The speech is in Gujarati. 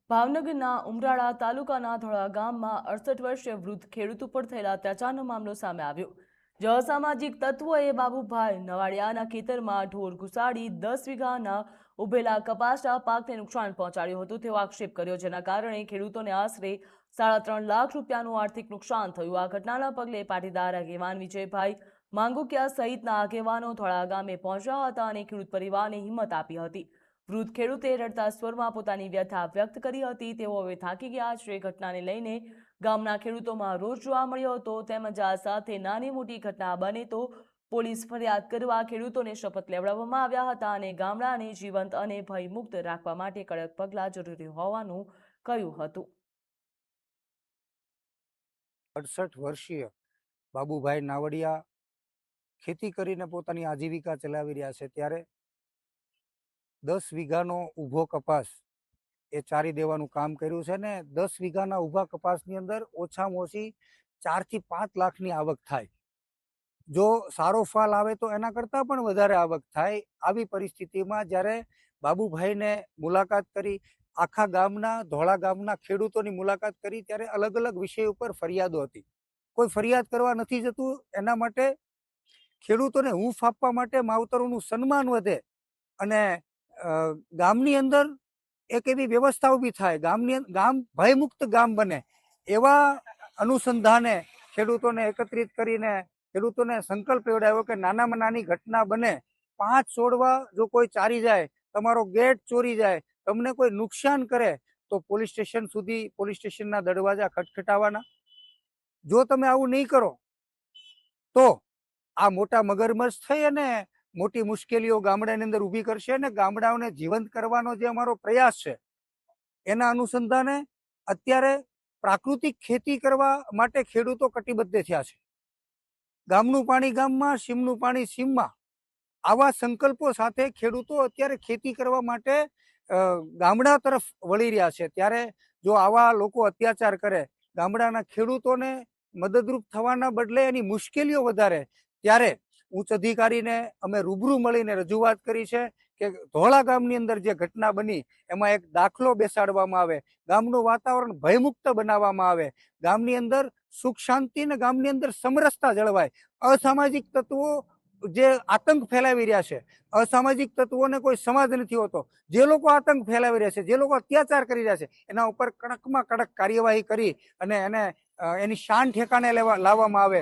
ભાવનગરના ઉમરાળા તાલુકાના ધોળા ગામમાં 68 વર્ષીય વૃદ્ધ ખેડૂત ઉપર થયેલા અત્યાચારનો મામલો સામે આવ્યો. જે અસામાજિક તત્વોએ બાબુભાઈ નવાડિયાના ખેતરમાં ઢોર ઘુસાડી 10 વીઘાના ઉભેલા કપાસના પાકને નુકસાન પહોંચાડ્યું હતું તેવો આક્ષેપ કર્યો, જેના કારણે ખેડૂતોને આશરે 3.5 લાખ રૂપિયાનું આર્થિક નુકસાન થયું. આ ઘટનાના પગલે પાટીદાર આગેવાન વિજયભાઈ માંગુકિયા સહિતના આગેવાનો ધોળા ગામે પહોંચ્યા હતા અને ખેડૂત પરિવારને હિંમત આપી હતી. વૃદ્ધ ખેડૂતે રડતા સ્વરમાં પોતાની વ્યથા વ્યક્ત કરી હતી. તેઓ હવે થાકી ગયા છે. ઘટનાને લઈને ગામના ખેડૂતોમાં રોષ જોવા મળ્યો હતો. તેમજ આ સાથે નાની મોટી ઘટના બને તો પોલીસ ફરિયાદ કરવા ખેડૂતોને શપથ લેવડાવવામાં આવ્યા હતા અને ગામડાને જીવંત અને ભયમુક્ત રાખવા માટે કડક પગલાં જરૂરી હોવાનું કહ્યું હતું. 68 વર્ષીય બાબુભાઈ નાવડિયા ખેતી કરીને પોતાની આજીવિકા ચલાવી રહ્યા છે, ત્યારે 10 વીઘાનો ઊભો કપાસ એ ચારી દેવાનું કામ કર્યું છે ને 10 વીઘાના ઊભા કપાસની અંદર ઓછામાં ઓછી 4 થી 5 લાખની આવક થાય. જો સારો ફાલ આવે તો એના કરતાં પણ વધારે આવક થાય. આવી પરિસ્થિતિમાં જ્યારે બાબુભાઈને મુલાકાત કરી, આખા ગામના ધોળા ગામના ખેડૂતોની મુલાકાત કરી, ત્યારે અલગ અલગ વિષય ઉપર ફરિયાદો હતી. કોઈ ફરિયાદ કરવા નથી જતું. એના માટે ખેડૂતોને હૂંફ આપવા માટે માવતરોનું સન્માન વધે અને ગામની અંદર એક એવી વ્યવસ્થા ઊભી થાય, ગામ ભયમુક્ત ગામ બને, એવા અનુસંધાને ખેડૂતોને એકત્રિત કરીને ખેડૂતોને સંકલ્પ લેવડાવ્યો કે નાનામાં નાની ઘટના બને, 5 છોડવા જો કોઈ ચારી જાય, તમારો ગેટ ચોરી જાય, તમને કોઈ નુકસાન કરે તો પોલીસ સ્ટેશન સુધી, પોલીસ સ્ટેશનના દરવાજા ખટખટાવાના. જો તમે આવું નહીં કરો તો આ મોટા મગરમચ્છ થઈ અને મોટી મુશ્કેલીઓ ગામડાની અંદર ઊભી કરશે અને ગામડાઓને જીવંત કરવાનો જે અમારો પ્રયાસ છે એના અનુસંધાને અત્યારે પ્રાકૃતિક ખેતી કરવા માટે ખેડૂતો કટિબદ્ધ થયા છે. ગામનું પાણી ગામમાં, સીમનું પાણી સીમમાં, આવા સંકલ્પો સાથે ખેડૂતો અત્યારે ખેતી કરવા માટે ગામડા તરફ વળી રહ્યા છે. ત્યારે જો આવા લોકો અત્યાચાર કરે, ગામડાના ખેડૂતોને મદદરૂપ થવાના બદલે એની મુશ્કેલીઓ વધારે, ત્યારે ઉચ્ચ અધિકારીને અમે રૂબરૂ મળીને રજૂઆત કરી છે કે ધોળા ગામની અંદર જે ઘટના બની એમાં એક દાખલો બેસાડવામાં આવે, ગામનું વાતાવરણ ભયમુક્ત બનાવવામાં આવે, ગામની અંદર સુખ શાંતિ અને ગામની અંદર સમરસતા જળવાય. અસામાજિક તત્વો જે આતંક ફેલાવી રહ્યા છે, અસામાજિક તત્વોને કોઈ સમાજ નથી હોતો. જે લોકો આતંક ફેલાવી રહ્યા છે, જે લોકો અત્યાચાર કરી રહ્યા છે, એના ઉપર કડકમાં કડક કાર્યવાહી કરી અને એને એની શાન ઠેકાણે લાવવામાં આવે.